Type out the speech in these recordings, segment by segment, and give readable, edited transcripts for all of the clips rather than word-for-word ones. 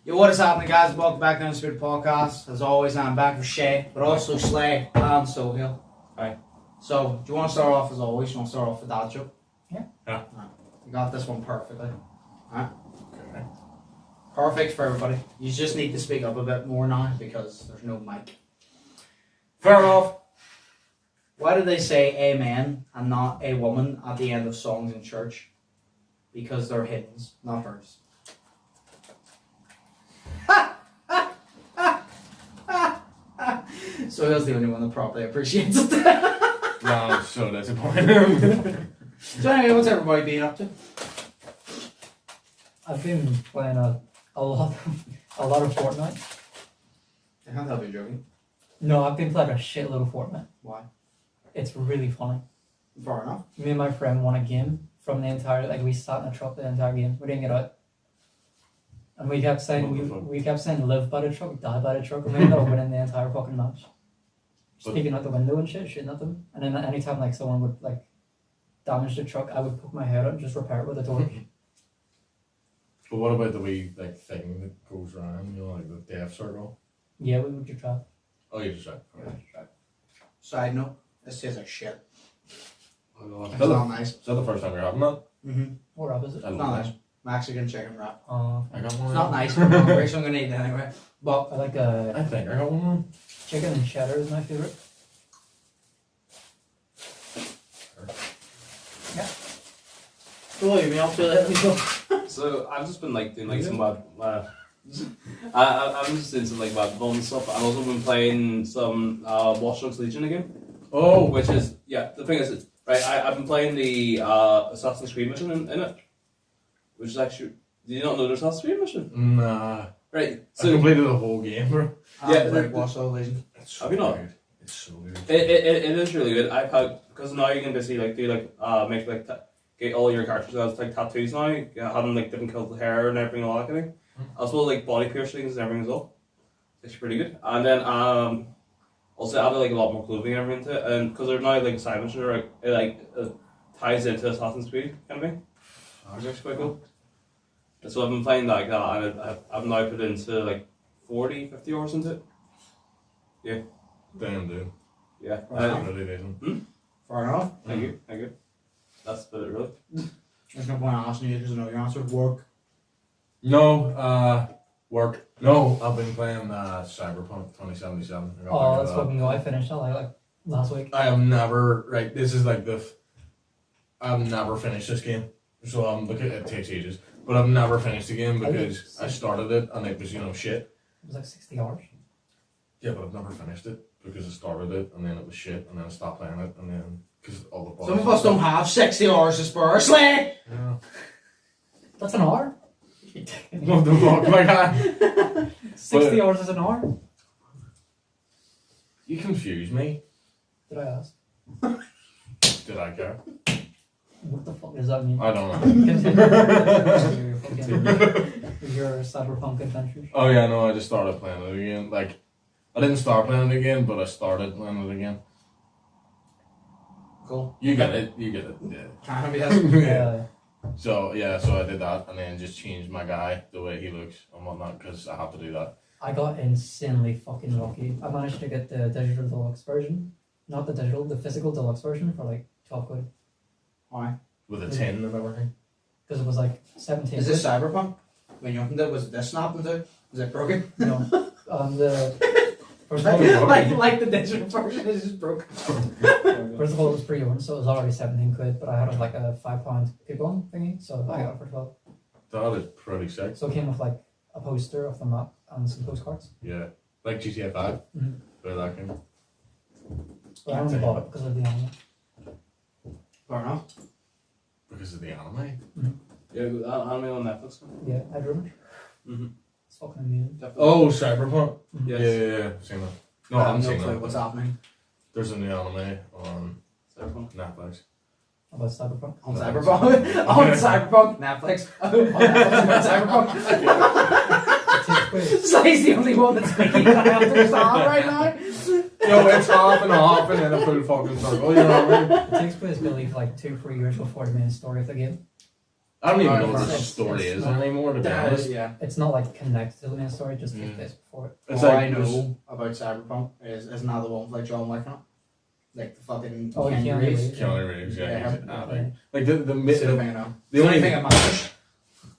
Yo, what is happening, guys? Welcome back to the Undisputed podcast. As always, I'm back with Shay, but also Slay and Sohail. Hi. So, do you want to start off as always? You want to start off with that joke? Yeah. Right. You got this one perfectly. Alright? Okay. Perfect for everybody. You just need to speak up a bit more now because there's no mic. Fair enough. Why do they say amen and not a woman at the end of songs in church? Because they're hymns, not hers. So he's the only one that probably appreciates it. No, I'm so disappointed. So anyway, what's everybody been up to? I've been playing a lot of Fortnite. I can't help you joking. No, I've been playing a shitload of Fortnite. Why? It's really funny. Far enough. Me and my friend won a game from the entire, we sat in a truck the entire game. We didn't get out. And we kept saying, we kept saying live by the truck, die by the truck, and we ended up winning the entire fucking match. Just peeking out the window and shit, shooting at them. And then anytime like someone would like damage the truck, I would poke my head out and just repair it with a torch. But what about the wee like thing that goes around, you know, like the death circle? Yeah, we would just try. Oh, you just tried. Side note, this tastes like shit. Oh, God. It's not nice. Is that the first time you're having that? Mm-hmm. What wrap is it? I It's love not that. nice. Mexican chicken wrap. I got one. It's not nice, but I'm hungry, so I'm gonna eat it anyway. But I like I think I got one. chicken and cheddar is my favourite. Yeah. so what have you been up to lately? So I've just been like doing like some I'm just doing some like basketball and stuff. I've also been playing some Watch Dogs Legion again. Oh, Which is the thing is it's, right. I've been playing the Assassin's Creed mission in it, which is actually. Do you not know there's Assassin's Creed mission? nah. Right. I So completed the whole game, bro. Yeah, like Watch Dogs Legion. It's Have you not? Good. It's so good. it is really good. I've had because now you can basically like do like make like get all your characters as like tattoos now. Having like different colours of hair and everything, all that kind of thing. As well like body piercings and everything as well. It's pretty good. And then also added like a lot more clothing and everything to it, and because they're now like side missions, it ties into Assassin's Creed kind of thing. Which is actually quite cool. So I've been playing like that, and I've now put into like 40, 50 hours into it. Damn, dude. Yeah. That's really decent. Fair enough. Thank you. That's about it really. There's no point asking you because I know your answer. Work. No, work. No, I've been playing Cyberpunk 2077. I got Oh, back that's into that. fucking go. I finished it like last week. I have never, right, this is like I've never finished this game. So it takes ages. But I've never finished the game because I started it and it was, shit. It was like 60 hours. Yeah, but I've never finished it because I started it and then it was shit and then I stopped playing it and then, because all the bosses. Some of us don't have 60 hours to spare. Slay! Yeah. That's an hour? What the fuck, my guy? 60 hours is an hour? You confuse me. Did I ask? Did I care? What the fuck does that mean? I don't know. Your cyberpunk adventures. Oh yeah, no, I just started playing it again. Like, I didn't start playing it again, but I started playing it again. Cool. You get it, yeah. Can't be that. Yeah. So I did that and then just changed my guy, the way he looks and whatnot, because I have to do that. I got insanely fucking lucky. I managed to get the digital deluxe version. Not the digital, the physical deluxe version for like 12 quid. Why? With a tin and everything. Because it was like 17 Is quid. this Cyberpunk? When you opened it, was this snapped into? Was it broken? No. The first of all, like the digital version is just broken. first of all, it was pre-owned, so it was already 17 quid, but I had like a £5 coupon thingy, so I got it for 12. That is pretty sick. So it came with like a poster of the map and some postcards. Yeah. Like GTA 5. Mm-hmm. Play that game. But I only bought it because of the anime. Fair enough. Because of the anime. Yeah, anime on Netflix. Yeah, I drew it. Mm-hmm. It's fucking amazing. Oh, Cyberpunk. Yes. Yeah. Seen that. No, I haven't seen clue that. what's happening. There's a new anime on Cyberpunk. Netflix. About cyberpunk. On No, Cyberpunk. On Cyberpunk. Netflix. On Netflix about Cyberpunk. Slay's the only one that's making that understand right now. Yo, it's half and half and then a full fucking circle, you know what I mean? It takes place, I believe, like 2-3 years before the main story of the game. I don't even Alright, know what the it's- story it's is not- anymore, to be honest. Yeah. It's not like connected to the main story, it just takes place before it. It's All like I know about Cyberpunk is another one with like John Wick in it. Like the fucking Oh, Keanu Keanu Reeves. Reeves. Keanu Reeves, yeah, Yeah, he's yeah. epic. Like Same thing I know. the only thing it matters.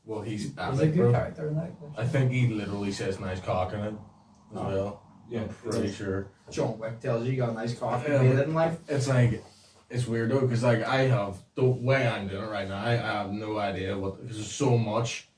well, he's He's a epic, good bro. character in that. I think he literally says nice cock in it as Oh. well. Yeah, I'm pretty sure. John Wick tells you got a nice coffee Yeah, made but- it in life. It's like, it's weird though, because like I have, the way I'm doing it right now, I have no idea what, because there's so much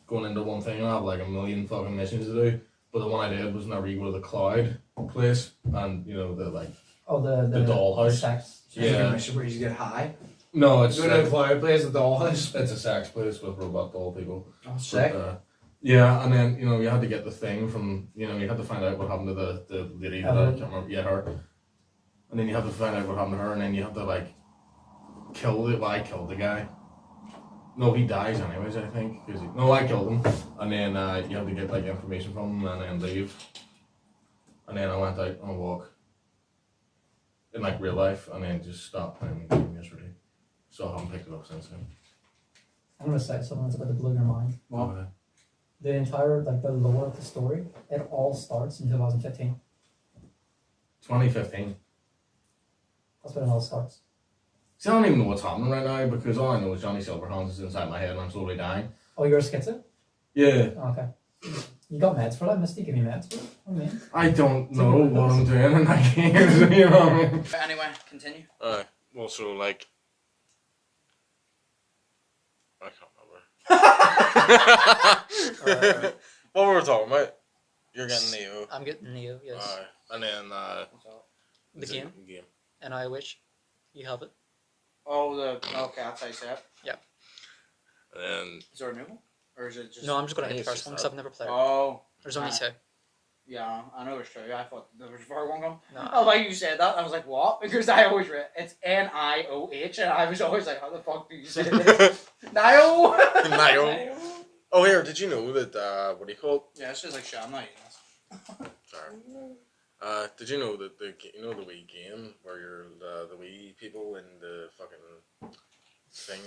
going into one thing, I have like a million fucking missions to do, but the one I did was whenever you go to the cloud place, and you know, the like, Oh, the dollhouse. sex. So you Yeah. can mission where you get high. no, it's, Go to the cloud place at the dollhouse. it's a sex place with robot doll people. Oh, sick. But, yeah, and then, you know, you had to get the thing from, you know, you had to find out what happened to the lady that I can't remember, yeah, her. And then you have to find out what happened to her, and then you have to, like, kill it. Well, I killed the guy. No, he dies anyways, I think. No, I killed him. And then you have to get, like, information from him and then leave. And then I went out on a walk in, like, real life, and then just stopped playing the game yesterday. So I haven't picked it up since then. I'm gonna say something that's about to blow your mind. What? The entire, like, the lore of the story, it all starts in 2015. 2015. That's when it all starts. See, I don't even know what's happening right now because all I know is Johnny Silverhands is inside my head and I'm slowly dying. Oh, you're a schizo? Yeah. Oh, okay. You got meds for that? Misty, give me meds for it? What do you mean? I don't know what I'm doing in that game, you know what I mean? Anyway, continue. Well, so, like... I can't remember. What were we talking about? You're getting Neo. I'm getting Neo, yes. And then, The game, and I wish you have it. Oh, okay, that's how you say it. And then... Is there a new one? Or is it just... No, I'm just gonna I hit think the it's first one just because I've never played it. Oh, There's only two. yeah, I know there's two. I thought there was a third one coming. No. Oh, like you said that, I was like, what? Because I always read it's Nioh, and I was always like, how the fuck do you say this? Nio. Nio. Oh, here, did you know that, what do you call it? Yeah, it's just like shit. I'm not eating this. Sorry. Did you know that the Wii game where you're the Wii people in the fucking thing?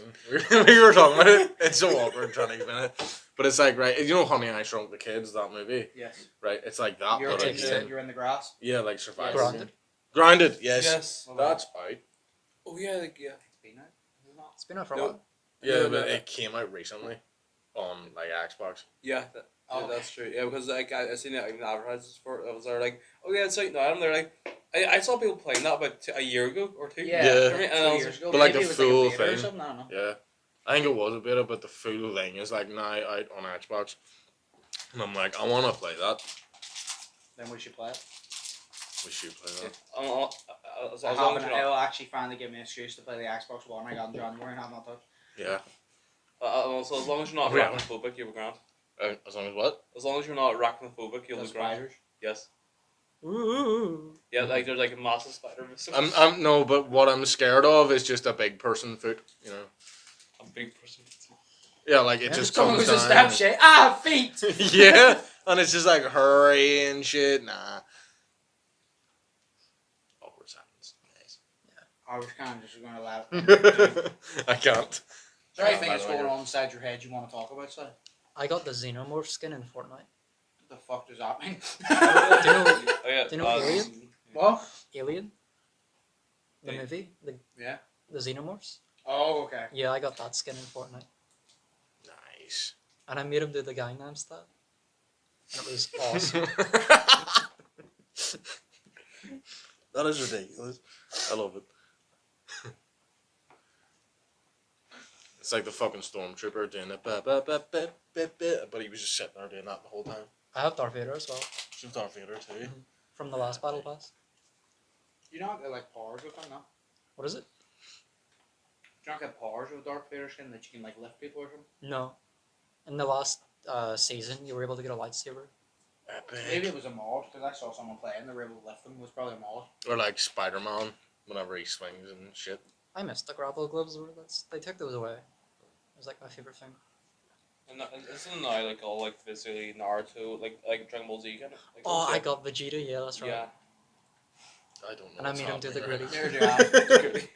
We were talking about it. It's so awkward trying to explain it, but it's like, right, you know, Honey I Shrunk the Kids, that movie, Yes. right? It's like that, You're but in, it's you're in the grass. yeah, like survival. Yes. Grounded. Grounded, yes. Yes. That's out. Oh yeah, like yeah. It's been out. Is it not? It's been out for a No. while. Yeah, Yeah, but yeah. it came out recently on like Xbox. Yeah, Oh, okay. that's true. Yeah, because like I seen it like advertisements for it. I was there like, oh yeah, it's out now. And they're like, I saw people playing that about a year ago or two. Yeah. Yeah. You know what I mean? And I 2 was years ago. but like Maybe the it was full like a beta or thing. something, I don't know. Yeah, I think it was a beta, but the full thing is like now out on Xbox, and I'm like, I want to play that. Then we should play it. We should play that. as long as you're not, It'll actually finally give me an excuse to play the Xbox One I got in January and have not touched. Yeah. also as long as you're not Yeah. arachnophobic, you'll be grand. As long as what? As long as you're not arachnophobic, you'll The be grand. spiders. Yes. Ooh. Yeah, like there's like a massive spider. I'm no, but what I'm scared of is just a big person foot. You know. a big person. Yeah, like it just Someone comes who's a down. snap shit. Ah, feet! Yeah, and it's just like hurry and shit. Nah. Awkward silence. Nice. I was kind of just going to allow it. I can't. Is there anything by that's the way, going you're- on inside your head you want to talk about, sir? I got the Xenomorph skin in Fortnite. What the fuck does that mean? Do you know Oh yeah. Do you know Alien? What? Alien? The Yeah. movie? Yeah. The Xenomorphs? Oh, okay. Yeah, I got that skin in Fortnite. Nice. And I made him do the Gangnam Style. And it was awesome. That is ridiculous. I love it. It's like the fucking stormtrooper doing it, but he was just sitting there doing that the whole time. I have Darth Vader as well, She's Darth Vader too. from the last Battle Pass. You don't get like powers with them, no? What is it? You don't get powers with Darth Vader skin that you can like lift people or something? No. In the last season, you were able to get a lightsaber. Maybe Epic. it was a mod because I saw someone playing. They were able to lift them. It was probably a mod. Or like Spider-Man, whenever he swings and shit. I missed the grapple gloves. They took those away. It was like my favorite thing. And isn't now like all like basically Naruto like Dragon Ball Z kind of? Like, Oh, those, I yeah. got Vegeta. Yeah, that's right. Yeah. I don't know. And I made him do the gritty. Neither do I.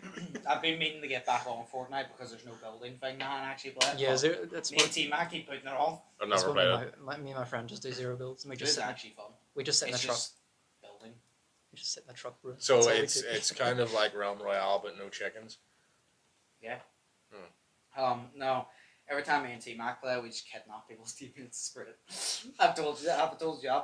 I've been meaning to get back on Fortnite because there's no building thing now and actually play it. Yeah, that's me and T-Mac keep putting it off. I've that's never what played it. me and my friend just do zero builds. And we It just is sit, actually fun. we just sit in the It's truck. just building. We just sit in the truck, bro. So That's all we it's do. it's kind of like Realm Royale, but no chickens. No. Every time me and T-Mac play, we just kidnap people's teammates. It's great. I've told you that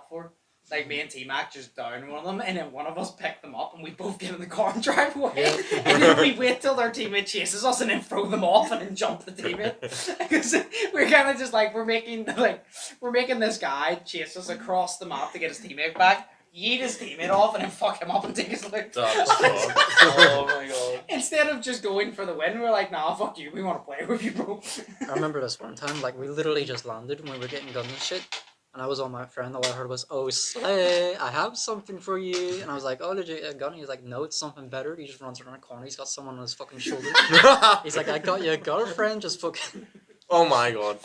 before. Like me and T-Mac just down one of them, and then one of us pick them up, and we both get in the car and drive away. Yeah. And then we wait till their teammate chases us, and then throw them off, and then jump the teammate. Because we're kind of just like we're making this guy chase us across the map to get his teammate back. Yeet his teammate off, and then fuck him up and take his loot. Oh my god. Instead of just going for the win, we're like, nah, fuck you, we want to play with you, bro. I remember this one time, like, we literally just landed when we were getting guns and shit. And I was on my friend, all I heard was, "Oh, Slay, I have something for you." And I was like, "Oh, did you get a gun?" He's like, "No, it's something better." He just runs around a corner, he's got someone on his fucking shoulder. He's like, "I got you a girlfriend, just fucking..." Oh my god.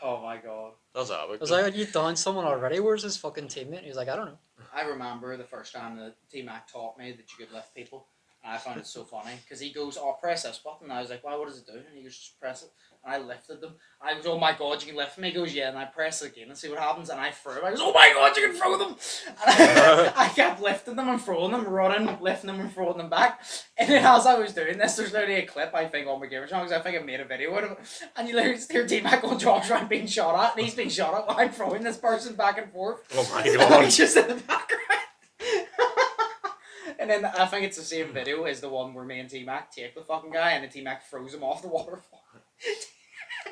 Oh my god. That's epic. I was like, "Are you down someone already? Where's his fucking teammate?" He was like, "I don't know." I remember the first time that T-Mac taught me that you could lift people. And I found it so funny. Because he goes, "Oh, press this button." And I was like, "Wow, what does it do?" And he goes, "Just press it." And I lifted them. And I was, "Oh my god, you can lift me." He goes, "Yeah." And I press it again and see what happens. And I threw him. I goes, "Oh my god, you can throw them." And I kept lifting them and throwing them, running, lifting them and throwing them back. And then as I was doing this, there's literally a clip, I think, on my gamer channel, because I think I made a video out of it. And you literally hear T-Mac on Josh Ryan being shot at. And he's being shot at while I'm throwing this person back and forth. Oh my And god. he's just in the background. And then I think it's the same video as the one where me and T-Mac take the fucking guy and then T-Mac throws him off the waterfall.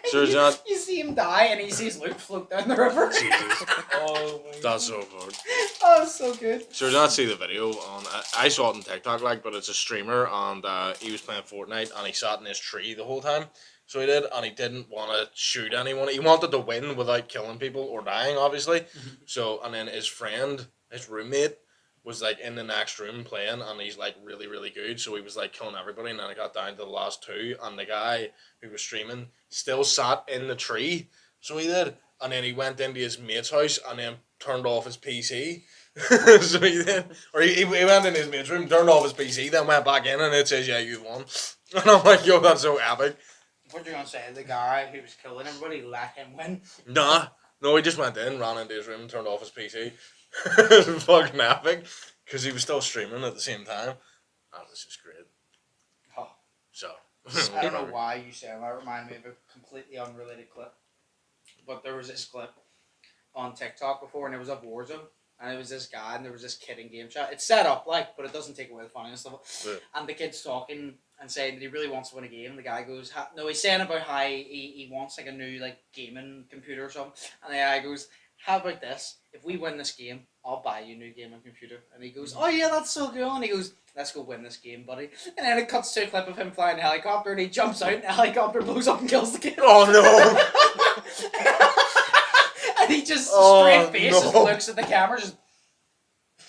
So it's not. You see him die and he sees Luke float down the river. Jesus. Oh my god. That's so good. Oh, it's so good. So did not see the video on. I saw it on TikTok, like, but it's a streamer, and he was playing Fortnite, and he sat in this tree the whole time. So he did, and he didn't want to shoot anyone. He wanted to win without killing people or dying, obviously. So, and then his friend, his roommate, was like in the next room playing, and he's like really, really good. So he was like killing everybody, and then it got down to the last two, and the guy who was streaming still sat in the tree. So he did, and then he went into his mate's house and then turned off his PC. So he did, or he went in his mate's room, turned off his PC, then went back in, and it says, "Yeah, you won." And I'm like, yo, that's so epic. What you gonna say? The guy who was killing everybody let him win? Nah, no, he just went in, ran into his room, turned off his PC. It was fucking epic, because he was still streaming at the same time. That was just great. Oh. So. I don't know why you say that. Reminded me of a completely unrelated clip. But there was this clip on TikTok before, and it was of Warzone. And it was this guy, and there was this kid in game chat. It's set up, like, but it doesn't take away the fun and stuff. Yeah. And the kid's talking and saying that he really wants to win a game. The guy goes, no, he's saying about how he wants, like, a new, like, gaming computer or something. And the guy goes, "How about this? If we win this game, I'll buy you a new gaming computer." And he goes, "Oh yeah, that's so cool." And he goes, "Let's go win this game, buddy." And then it cuts to a clip of him flying a helicopter, and he jumps out, and the helicopter blows up and kills the kid. Oh no! And he just straight face just no. looks at the camera, just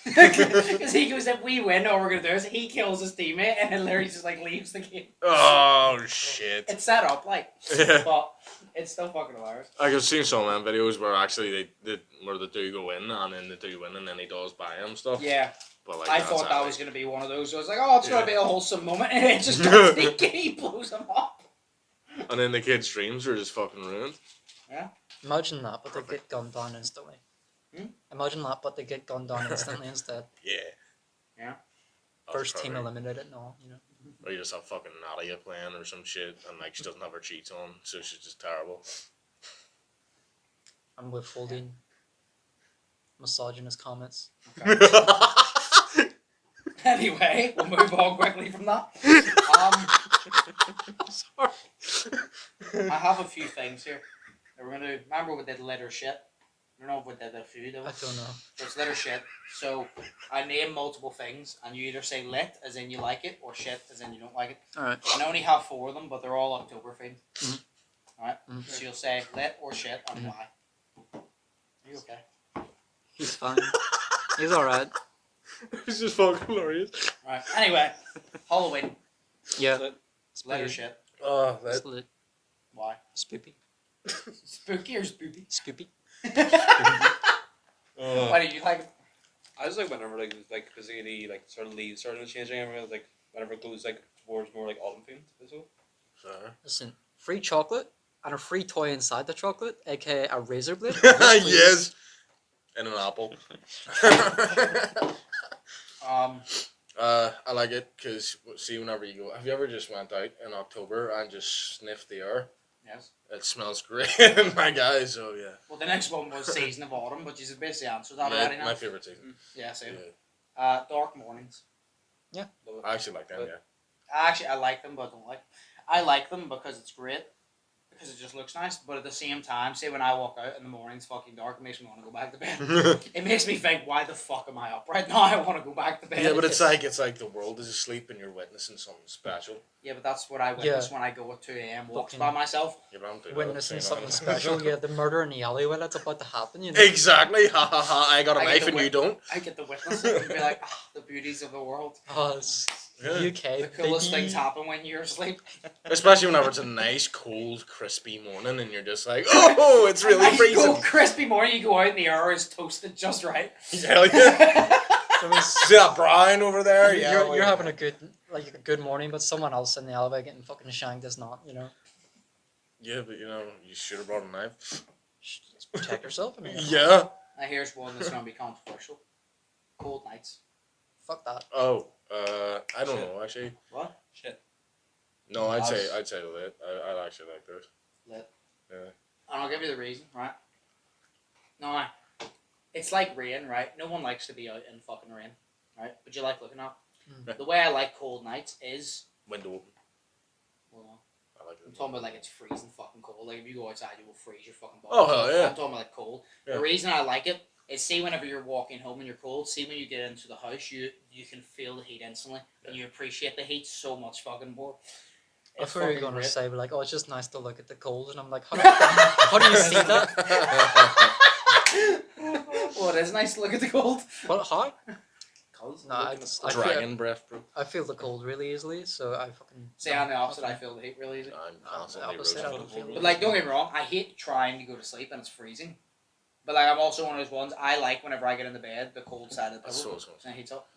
because he goes, "If we win, all we're gonna do is he kills his teammate, and then Larry just like leaves the game." Oh shit! It's set up like, Yeah. but it's still fucking hilarious. Like, I've seen some of them videos where actually they do go in, and then they do win, and then he does buy him stuff. Yeah. But like, I that's thought that epic. was going to be one of those. I was like, "Oh, it's going to Yeah. be a wholesome moment," and it just does he blows him up. And then the kids' dreams are just fucking ruined. Imagine that, but they get gunned down instantly. Imagine that, but they get gunned down instantly instead. Yeah. Yeah. That's First team perfect. eliminated and all, you know. Or you just have fucking Nadia playing or some shit, and like she doesn't have her cheats on, so she's just terrible. I'm withholding misogynist comments. Anyway, we'll move on quickly from that. Sorry. I have a few things here. We're going to remember we did litter shit. I don't know if we did a few though. I don't know. So it's litter shit. So I name multiple things, and you either say lit as in you like it, or shit as in you don't like it. Alright. And I only have 4 of them, but they're all October themed. Mhm. Alright? Mhm. So you'll say lit or shit and Mhm. why. Are you okay? He's fine. He's alright. It's just fucking hilarious. Right. Anyway, Halloween. Yeah. Lit or shit. Oh, It's that. lit. Why? Spoopy. Spooky or spoopy? Spoopy. Oh. Why do you like it? I just like whenever like physically like sort of leaves starting to change everything. Like whenever it goes like towards more like autumn themed. So. Listen, free chocolate and a free toy inside the chocolate, aka a razor blade. Yes. And an apple. I like it because see, whenever you go, have you ever just went out in October and just sniffed the air? Yes. It smells great, my guy. So yeah. Well, the next one was season of autumn, but you basically answered that already now. My favorite season. Yeah, same. Yeah. Dark mornings. Yeah. I actually like them. Yeah. I like them, but I don't like. I like them because it's great. Because it just looks nice, but at the same time, say when I walk out in the morning, it's fucking dark, it makes me want to go back to bed. It makes me think, why the fuck am I up right now? I want to go back to bed. Yeah, but it's like the world is asleep and you're witnessing something special. Yeah, but that's what I witness when I go at 2 a.m. walks by myself. Yeah, but I'm doing witnessing something special. Yeah, the murder in the alleyway that's about to happen. You know? Exactly. Ha ha ha! I got a knife and you don't. I get to witness it and be like, the beauties of the world. Oh, it's UK. The coolest things happen when you're asleep. Especially whenever it's a nice, cold, crispy morning and you're just like, oh, it's really freezing. Cold, crispy morning, you go out and the air is toasted just right. Hell yeah. See that brown over there? Yeah. You're having a good morning, but someone else in the elevator getting fucking shanked is not, you know. Yeah, but you should have brought a knife. Just protect yourself. I mean, yeah. Now here's one that's going to be controversial. Cold nights. Fuck that. Oh, I don't know actually. What? Shit. No, I'd say lit. I actually like those. Lit. Yeah. And I'll give you the reason, right? No, it's like rain, right? No one likes to be out in fucking rain, right? But you like looking at. The way I like cold nights is window open. Well, no. I like it. I'm talking about like it's freezing fucking cold. Like if you go outside, you will freeze your fucking body. Oh hell yeah! I'm talking about like cold. Yeah. The reason I like it is, see, whenever you're walking home and you're cold, see when you get into the house, you can feel the heat instantly, and you appreciate the heat so much fucking more. I thought you were going to say, like, oh, it's just nice to look at the cold, and I'm like, how do you see that? Well, it is nice to look at the cold. What, how? Cold? No, dragon breath, bro. I feel the cold really easily, so I fucking... See, I'm the opposite, I feel the heat really easy. I'm constantly roasting. But, like, don't get me wrong, I hate trying to go to sleep and it's freezing. But, like, I'm also one of those ones, I like whenever I get into bed, the cold side of the pillow. So it heats up.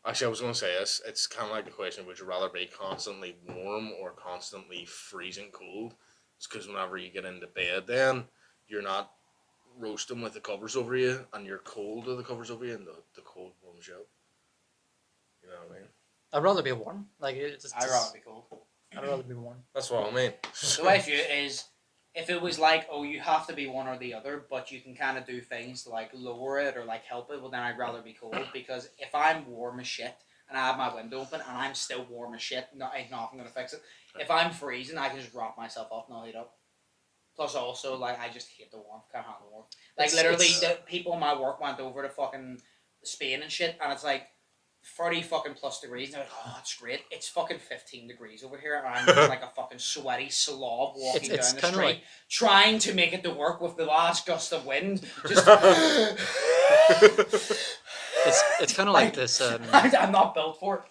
Actually, I was going to say this. It's kind of like the question, would you rather be constantly warm or constantly freezing cold? It's because whenever you get into bed then, you're not roasting with the covers over you, and you're cold with the covers over you, and the cold warms you up. You know what I mean? I'd rather be warm. Like, I'd rather be cold. I'd rather be warm. That's what I mean. The way I view it is, if it was like, oh, you have to be one or the other, but you can kind of do things to like lower it or like help it, well then I'd rather be cold, because if I'm warm as shit and I have my window open and I'm still warm as shit, ain't nothing gonna fix it. If I'm freezing, I can just wrap myself up and I'll heat up. Plus also, like, I just hate the warmth, can't handle the warmth. Like, literally, the people in my work went over to fucking Spain and shit, and it's like 30 fucking plus degrees, and they're like, oh, that's great. It's fucking 15 degrees over here, and I'm just like a fucking sweaty slob walking down the street, like, trying to make it to work with the last gust of wind. Just... it's kind of like this... I'm not built for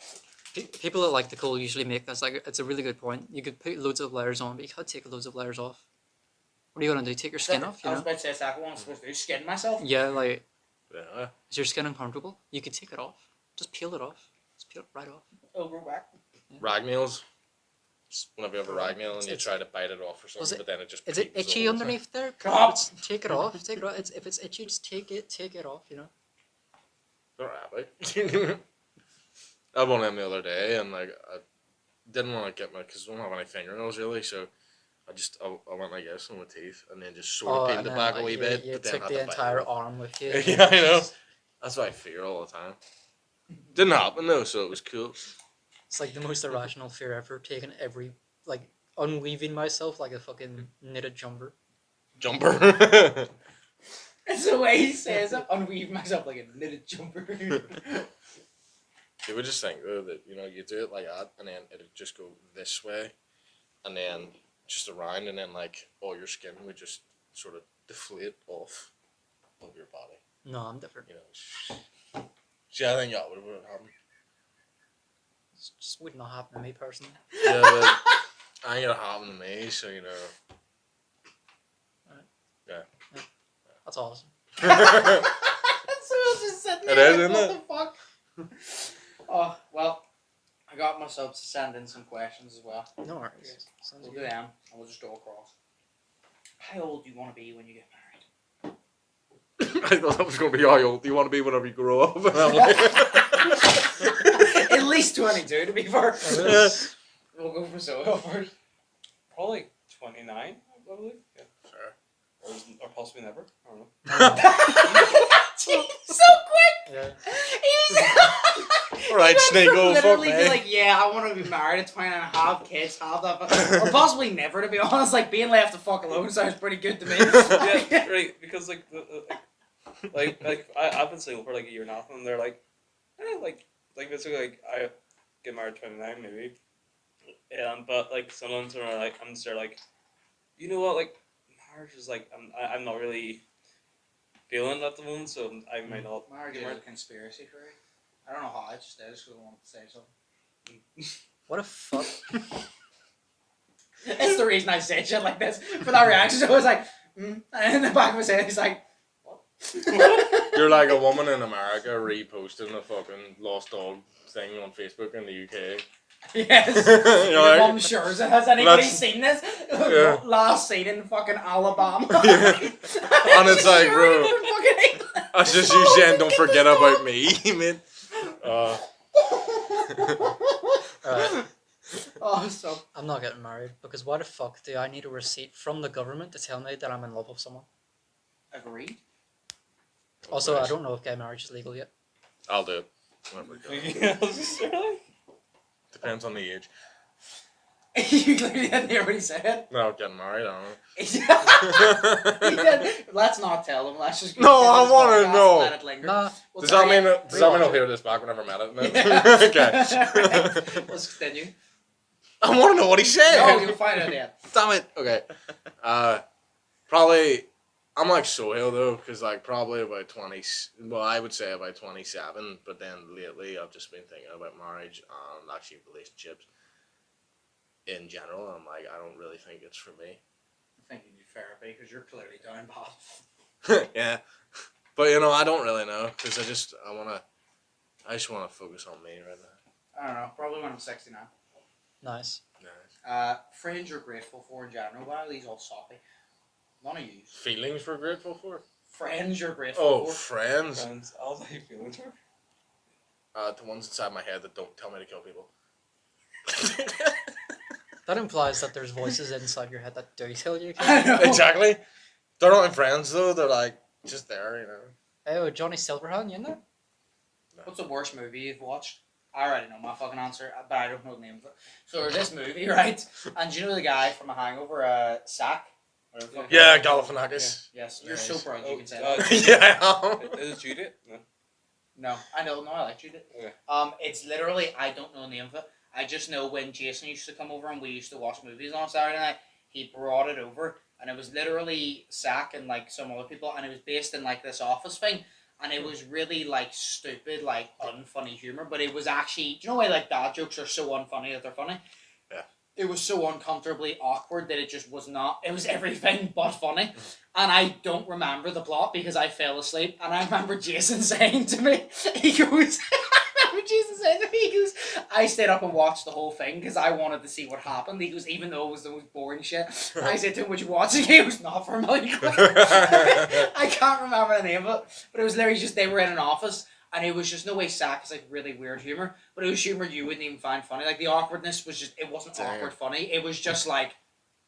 it. People that like the cold usually make this, like, it's a really good point. You could put loads of layers on, but you can't take loads of layers off. What are you going to do, take your skin off? I was about to say, second one, I'm supposed to do, skin myself? Yeah, like... Yeah. Is your skin uncomfortable? You could take it off. Just peel it off. Just peel it right off. Over back. Yeah. Rag nails. Whenever you have a rag nail and you try to bite it off or something, but then it just... Is it itchy underneath there? Take it off. Take it off. If it's itchy, just take it off, you know? They're happy. I had one of them the other day, and like, I didn't want to get because I don't have any fingernails really, so I went like this on my teeth, and then just sort of peeled it back a wee bit. You but then took the entire arm with you. Yeah, I know. That's what I fear all the time. Didn't happen though, so it was cool. It's like the most irrational fear ever. Taking like unweaving myself like a fucking knitted jumper. It's the way he says it. Unweave myself like a knitted jumper. You would just think though that you do it like that, and then it'd just go this way, and then just around, and then like all your skin would just sort of deflate off of your body. No, I'm different. See, I think that would have happened. It just would not happen to me personally. Yeah, but ain't gonna happen to me, so Right. Yeah. That's awesome. That's so just sitting It there. is, Like, isn't what the fuck? Oh well, I got myself to send in some questions as well. No worries. Sounds We'll do good. them, and we'll just go across. How old do you want to be when you get married? I thought that was going to be how old do you want to be whenever you grow up? And I'm like, At least 22 to be fair. yeah. We'll go for Sohail first. Probably 29, I believe. Yeah. Sure. Or possibly never. I don't know. Jeez, so quick. Yeah. Right, Snake, From oh, fuck literally me. be like, yeah, I want to be married at 29 and have kids, have that, or possibly never, to be honest. Like, being left the fuck alone sounds pretty good to me. Yeah, right. Because like I've been single for like a year now, and they're like basically like I get married at 29 maybe, but like sometimes are like I'm just there like, you know what, like marriage is like I'm not really feeling it at the moment, so I might not. Marriage is a conspiracy theory. I don't know how, I just did, so I wanted to say something. What a fuck. That's the reason I said shit like this. For that reaction, I was like, and in the back of his head, he's like, what? You're like a woman in America reposting a fucking lost dog thing on Facebook in the UK. Yes. You're Your like, mum sure as it. Has anybody That's- seen this? Yeah. Last seen in fucking Alabama. Yeah. And it's like, bro, that's just you saying don't forget about me, man. Alright, Oh, so. I'm not getting married because why the fuck do I need a receipt from the government to tell me that I'm in love with someone? Agreed. Also, Nice. I don't know if gay marriage is legal yet. I'll do it. Whenever we go. Yeah, I was just really. Depends on the age. You clearly didn't hear what he said. No, getting married, I don't know. He did. Let's not tell him. Let's just. No, I this wanna podcast know. and Let it linger. Nah, We'll Does tell that mean you- I'll hear this back whenever I met it? Then? Yeah. Okay. Right. Let's continue. I want to know what he said. No, you'll find out then. Damn it. Okay. Probably, I'm like Sohail though, because like probably about 20, well, I would say about 27, but then lately I've just been thinking about marriage and actually relationships in general. And I'm like, I don't really think it's for me. I think you need therapy because you're clearly down bad. Yeah. But you know, I don't really know, because I just want to focus on me right now. I don't know. Probably when I'm 69. nice. Nice. Friends you're grateful for in general. Why are these all soppy? None of you. Feelings we're grateful for? Friends you're grateful Oh, for. friends. Friends, I was like feeling for. The ones inside my head that don't tell me to kill people. That implies that there's voices inside your head that do tell you. I know. Exactly. They're not my friends though. They're like just there, you know. Oh, Johnny Silverhand, you know? What's the worst movie you've watched? I already know my fucking answer, but I don't know the name of it. So there's this movie, right? And do you know the guy from A Hangover, Sack? Whatever the fuck- Yeah, Galifianakis. Yeah. Yes, you're Nice. so proud you can say Oh, that. Yeah, I am. Is it Judith? No. No, I know. No, I like you. Okay. It's literally, I don't know the name of it. I just know when Jason used to come over and we used to watch movies on Saturday night, he brought it over, and it was literally Sack and like some other people, and it was based in like this office thing, and it was really like stupid, like unfunny humor, but it was actually, do you know why like dad jokes are so unfunny that they're funny? Yeah. It was so uncomfortably awkward that it just was not, it was everything but funny. And I don't remember the plot because I fell asleep. And I remember Jason saying to me, he goes, I stayed up and watched the whole thing because I wanted to see what happened. He goes, even though it was the most boring shit. I said to him, would you watch it? He was not for a million quid. I can't remember the name of it. But it was literally just, they were in an office. And it was just, no way Sack is like really weird humor. But it was humor you wouldn't even find funny. Like the awkwardness was just, it wasn't Damn. awkward funny. It was just like,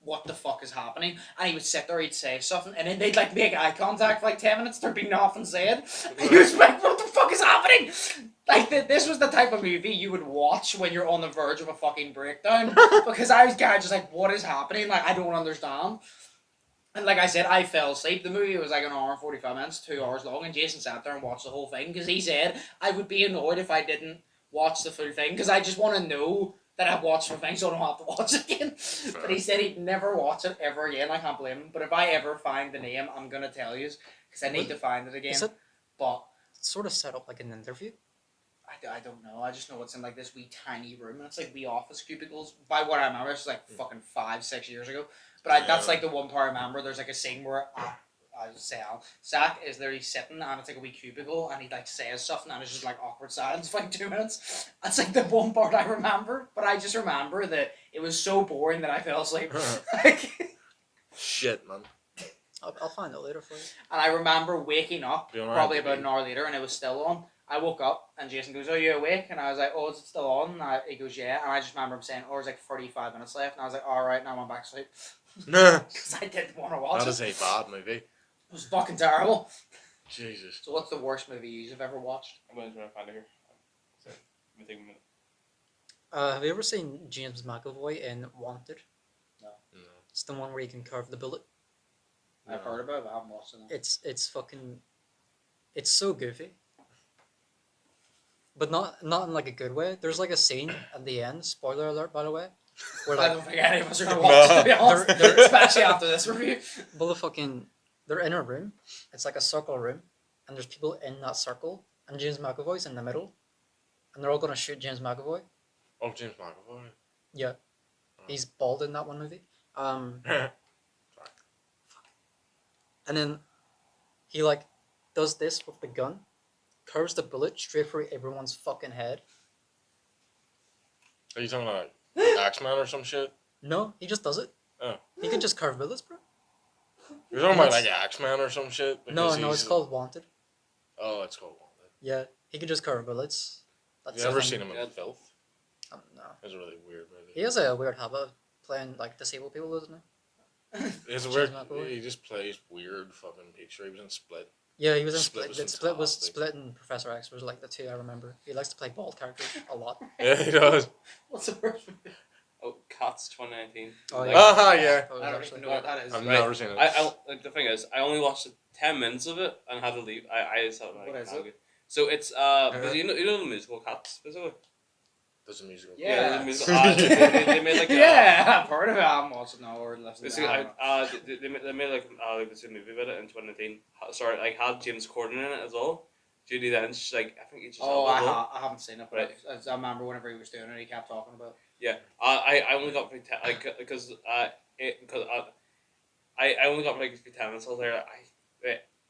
what the fuck is happening? And he would sit there, he'd say something, and then they'd like make eye contact for like 10 minutes, there'd be nothing said. And he was like, what the fuck is happening? Like, this was the type of movie you would watch when you're on the verge of a fucking breakdown. Because I was kind of just like, what is happening? Like, I don't understand. And like I said, I fell asleep. The movie was like an hour and 45 minutes, 2 hours long, and Jason sat there and watched the whole thing, because he said I would be annoyed if I didn't watch the full thing, because I just want to know that I've watched the thing so I don't have to watch it again. But he said he'd never watch it ever again. I can't blame him. But if I ever find the name, I'm going to tell you, because I need to find it again. Is it But sort of set up like an interview? I don't know. I just know it's in like this wee tiny room, and it's like wee office cubicles. By what I remember, this was like fucking 5-6 years ago. But that's like the one part I remember. There's like a scene where Sal. Zach is literally sitting and it's like a wee cubicle and he like says something and it's just like awkward silence for like 2 minutes. That's like the one part I remember, but I just remember that it was so boring that I fell asleep. Like, Shit, man. I'll find it later for you. and I remember waking up Be alright, probably baby. about an hour later and it was still on. I woke up and Jason goes, "Are you awake?" And I was like, "Oh, is it still on?" And he goes, "Yeah." And I just remember him saying, "Oh, there's like 45 minutes left." And I was like, "All right, now I'm back asleep." Nah. Because I didn't want to watch That it. is a bad movie. It was fucking terrible. Jesus. So what's the worst movie you've ever watched? I'm going to find it here. So, let me take a minute. Have you ever seen James McAvoy in Wanted? No. It's the one where you can carve the bullet. I've heard about it, but I haven't watched it. It's fucking, it's so goofy. But not in like a good way. There's like a scene at the end, spoiler alert by the way, where I like don't think any of us are going to watch it, to be honest. Especially after this review. they're in a room. It's like a circle room, and there's people in that circle, and James McAvoy's in the middle, and they're all gonna shoot James McAvoy. Oh, James McAvoy. Yeah, he's bald in that one movie. And then he like does this with the gun, curves the bullet straight through everyone's fucking head. Are you talking about X-Men or some shit? No, he just does it. Oh. He can just carve bullets, bro. You're talking about like X-Men or some shit? No, it's called Wanted. Oh, it's called Wanted. Yeah, he can just carve bullets. Have you ever seen him in Filth? No. It's a really weird movie. He has a weird habit of playing like disabled people, doesn't he? It's a James weird. McAvoy. He just plays weird fucking picture. He was in Split. Yeah, he was in Split Split. was Split was fantastic. Split and Professor X was like the two I remember. He likes to play bald characters a lot. Yeah, he does. What's the worst movie? Oh, Cats 2019. Oh, Like, yeah. Yeah. Oh, I don't actually- even know what that is. I've Right. never seen it. I like the thing is, I only watched 10 minutes of it and had to leave. I just thought, like, What is it? So it's because you know the musical Cats, basically. There's a musical. Yeah. the musical. They made like Yeah, I've heard of it. I haven't watched it now or listened to basically, it. they made like this movie about it in 2019. Sorry, like had James Corden in it as well. Judy Dench, like I think he just. Oh, had it as well. I haven't seen it, but Right. I remember whenever he was doing it, he kept talking about it. Yeah, I only got like because I only got like 10 minutes. I was there.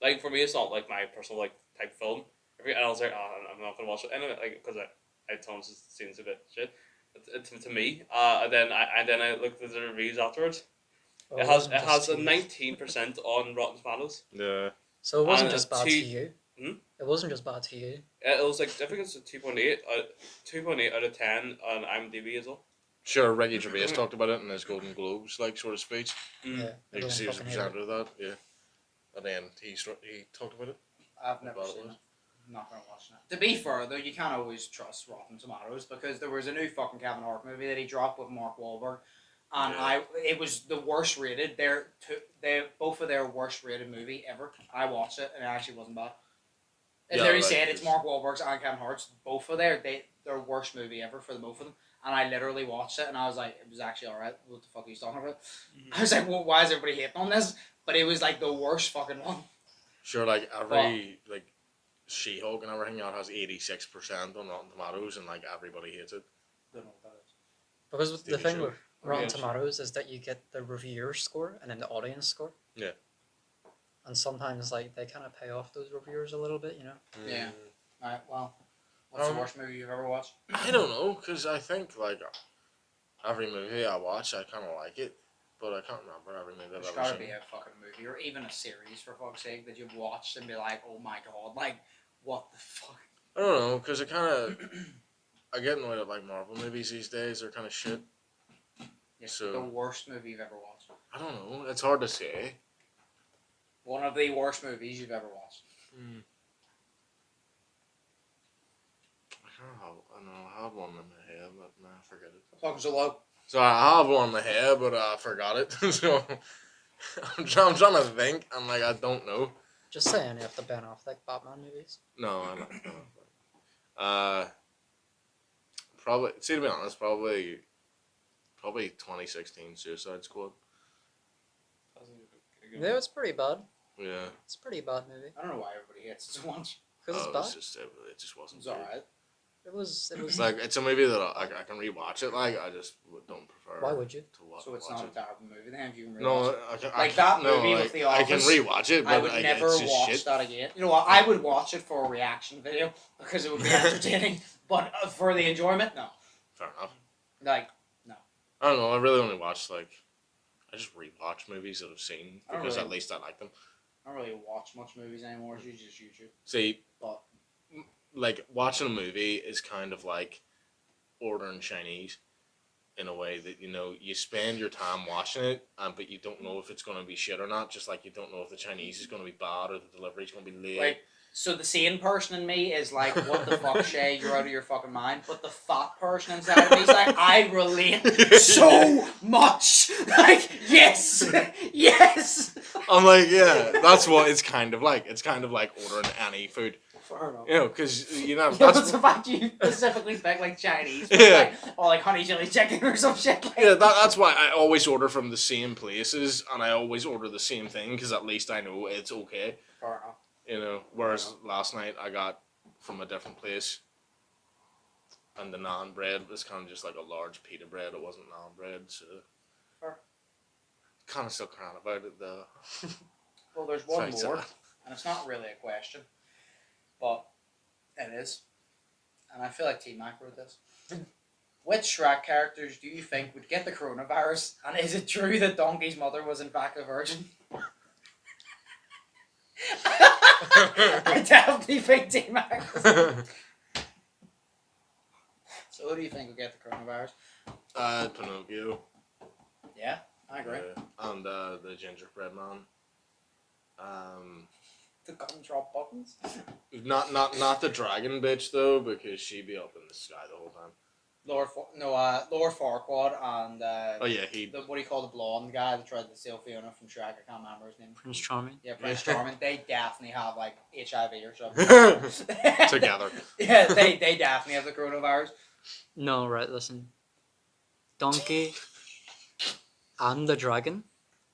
Like for me, it's not like my personal like type film. And I was like, I'm not gonna watch it anyway, like because I told him it seems a bit shit to me. And then I looked at the reviews afterwards. Oh, It wasn't has just a to you. 19% on Rotten Tomatoes. Yeah. So it wasn't and just bad to you. Hmm? It wasn't just bad to you. It was like I think it's a 2.8 out of 10 on IMDb as well. Sure, Ricky Gervais talked about it in his Golden Globes like sort of speech. Mm. Yeah. You can everyone see he was a fucking hated it. presenter of that. Yeah. And then he talked about it. I've never About seen it. it. I'm not going to watch it. To be fair, though, you can't always trust Rotten Tomatoes because there was a new fucking Kevin Hart movie that he dropped with Mark Wahlberg, and Yeah. it was the worst rated. They both of their worst rated movie ever. I watched it and it actually wasn't bad. They Yeah, literally right, said it's it's- Mark Wahlberg's and Kevin Hart's. Both of their worst movie ever for the both of them. And I literally watched it and I was like, it was actually alright. What the fuck are you talking about? I was like, well, why is everybody hating on this? But it was like the worst fucking one. Sure, like every like She-Hulk and everything that has 86% on Rotten Tomatoes, and like everybody hates it. Don't know what that is. Because the TV thing show. with Rotten Yeah. Tomatoes is that you get the reviewer score and then the audience score. Yeah. And sometimes like they kind of pay off those reviewers a little bit, you know. Yeah. Alright, well, what's the Um, worst movie you've ever watched? I don't know, because I think like every movie I watch, I kind of like it, but I can't remember every movie I've There's ever gotta seen. be a fucking movie or even a series for fuck's sake that you've watched and be like, oh my god, like, what the fuck? I don't know, because I kind of I get annoyed at like Marvel movies these days. They're kind of shit. Yeah, So- the worst movie you've ever watched. I don't know. It's hard to say. One of the worst movies you've ever watched. I know I had one in my head, but nah, forget it. Talking so low. So I have one in my head, but I forgot it. So I'm trying to think, and like I don't know. Just say any of the Ben Affleck Batman movies. No, I don't. Probably. See, to be honest, probably 2016 Suicide Squad. Yeah, it's pretty bad. Yeah. It's a pretty bad movie. I don't know why everybody hates it so much. Because Oh, it's bad. it just wasn't. It's alright. It was. It was. Like, it's a movie that I can rewatch it. Like, I just don't prefer. Why would you? To watch, So it's watch not a it. terrible movie then if you can rewatch No, it. I Like that no, movie like, with The I can Office, rewatch it, but I would like, never it's just watch shit. that again. You know what? I would watch it for a reaction video because it would be entertaining, but for the enjoyment, no. Fair enough. Like, I don't know. I really only watch like. I just rewatch movies that I've seen I don't because really- at least I like them. I don't really watch much movies anymore. It's usually just YouTube. See, But like watching a movie is kind of like ordering Chinese in a way that, you know, you spend your time watching it, but you don't know if it's going to be shit or not. Just like you don't know if the Chinese is going to be bad or the delivery's going to be late. like, so the sane person in me is like, what the fuck, Shay? You're out of your fucking mind. But the fat person inside of me is like, I relate so much. Like, yes, yes. I'm like, yeah, that's what it's kind of like. It's kind of like ordering any food, Fair enough. you know, because you know Yeah, that's but the fact you specifically pick like Chinese, Yeah. or like honey chili chicken or some shit. Like, yeah, that's why I always order from the same places and I always order the same thing because at least I know it's okay, fair enough. you know. Whereas last night I got from a different place, and the naan bread was kind of just like a large pita bread. It wasn't naan bread, so Fair. kind of still crying about it though. Well, there's one Sorry, more, Sarah. and it's not really a question, but it is. And I feel like T-Mac wrote this. Which Shrek characters do you think would get the coronavirus? And is it true that Donkey's mother was in fact a virgin? I definitely think T-Mac. So who do you think will get the coronavirus? Pinocchio. Yeah, I agree. And the gingerbread man. The gumdrop buttons. Not the dragon bitch though, because she'd be up in the sky the whole time. Lord Farquaad and Oh yeah, he. the what do you call the blonde guy that tried to steal Fiona from Shrek? I can't remember his name. Prince Charming. Yeah, Prince Charming. They definitely have like HIV or something. Together. Yeah, they definitely have the coronavirus. No, right. Listen, Donkey and the dragon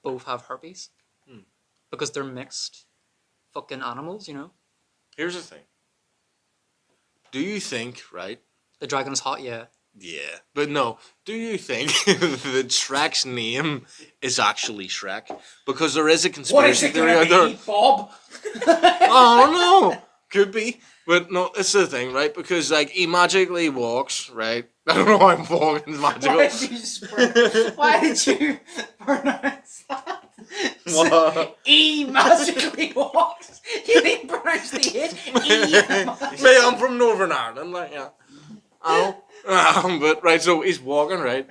both have herpes because they're mixed fucking animals. You know, Here's the thing. Do you think, right? the dragon is hot. Yeah. Yeah, but no. Do you think that Shrek's name is actually Shrek? Because there is a What is conspiracy it theory gonna out there. be, Bob? Oh no, could be, but no. It's the thing, right? Because like he magically walks, right? I don't know why I'm walking magical. Why did you pronounce that? What? E magically walks. You didn't pronounce the H. E. Mate, I'm from Northern Ireland, like yeah. Oh, but right, so he's walking, right,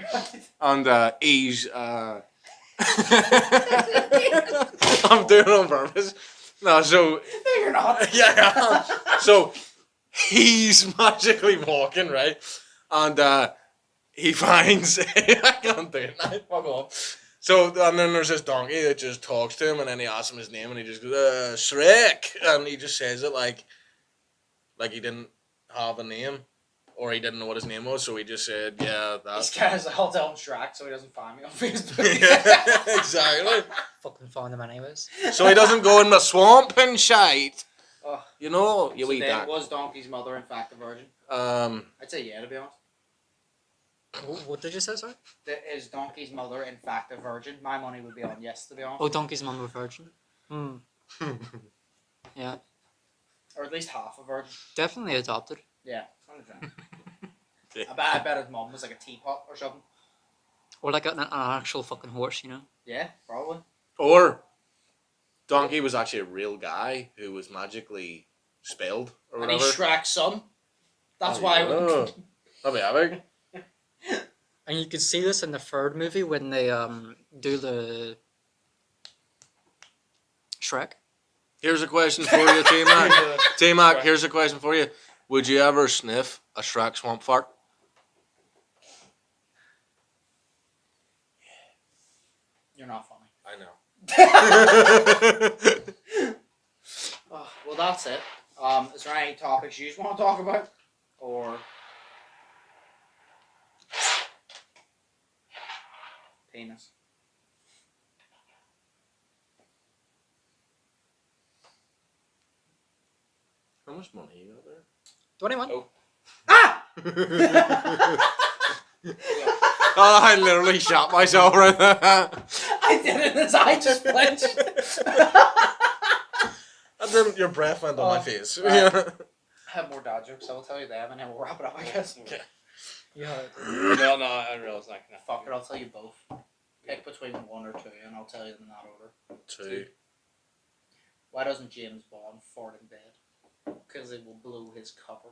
and he's I'm doing it on purpose. No, so No, you're not. yeah, so he's magically walking, right, and he finds I can't do it now. Fuck off. So and then there's this donkey that just talks to him, and then he asks him his name, and he just goes Shrek, and he just says it like he didn't have a name. Or he didn't know what his name was, so he just said, yeah, This that's... guy's all down Shrek, so he doesn't find me on Facebook. Yeah, exactly. Fucking found them anyways. So he doesn't go in the swamp and shite. Oh. You know, you So eat then that. was Donkey's mother in fact a virgin? I'd say yeah, to be honest. What did you say, sorry? Is Donkey's mother in fact a virgin? My money would be on yes, to be honest. Oh, Donkey's mum was virgin. Yeah, Or at least half a virgin. definitely adopted. Yeah, 100%. I bet his mom was like a teapot or something. Or like an actual fucking horse, you know? Yeah, probably. Or Donkey was actually a real guy who was magically spelled or And whatever. he's Shrek's son. That's Oh, why. yeah. That'd be epic. And you can see this in the third movie when they do the Shrek. Here's a question for you, T-Mac. T-Mac, here's a question for you. Would you ever sniff a Shrek swamp fart? You're not funny. I know. Oh, well, that's it. Is there any topics you just want to talk about? Or penis? How much money you got there? 21. Oh. Ah! Oh, I literally shot myself right there. I did it as I just flinched. And then your breath went on my Oh, face. right. Yeah. I have more dad jokes. I will tell you them, and then we'll wrap it up. I guess. Okay. Yeah. No, I realize not. Fuck it. I'll tell you both. Pick between 1 or 2, and I'll tell you them in that order. 2. Why doesn't James Bond fart in bed? Because it will blow his cover.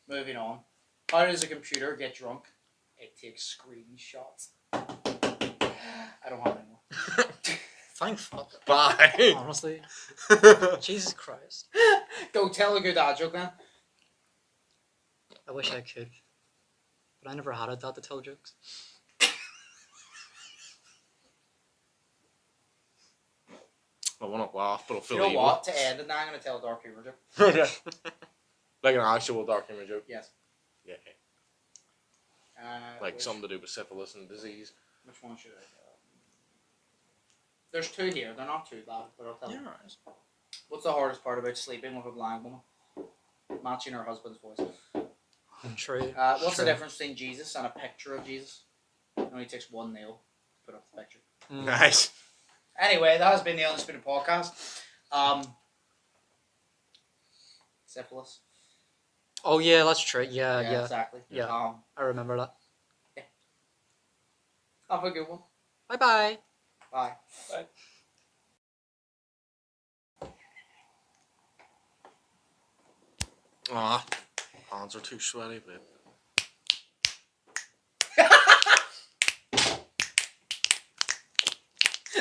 Moving on. How does a computer get drunk? It takes screenshots. I don't have any more. Thank fuck. Bye. Honestly. Jesus Christ. Go tell a good dad joke then. I wish I could. But I never had a dad to tell jokes. I want to laugh, but I'll You feel know evil. what? To end it now, I'm going to tell a dark humor joke. Okay. Like an actual dark humor joke. Yes. Yeah. Which, Something to do with syphilis and disease. Which one should I tell? There's 2 here. They're not too bad, but I'll tell you. What's the hardest part about sleeping with a blind woman? Matching her husband's voice. True. What's the True. difference between Jesus and a picture of Jesus? It only takes 1 nail to put up the picture. Nice. Anyway, that has been the Undisputed podcast. Syphilis. Oh yeah, that's true. Yeah. Exactly. Yeah. I remember that. Have a good one. Bye-bye. Bye. Ah, hands are too sweaty, babe.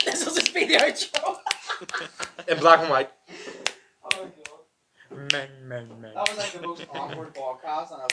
This will just be the outro. In black and white. Oh my god. That was like the most awkward podcast, and I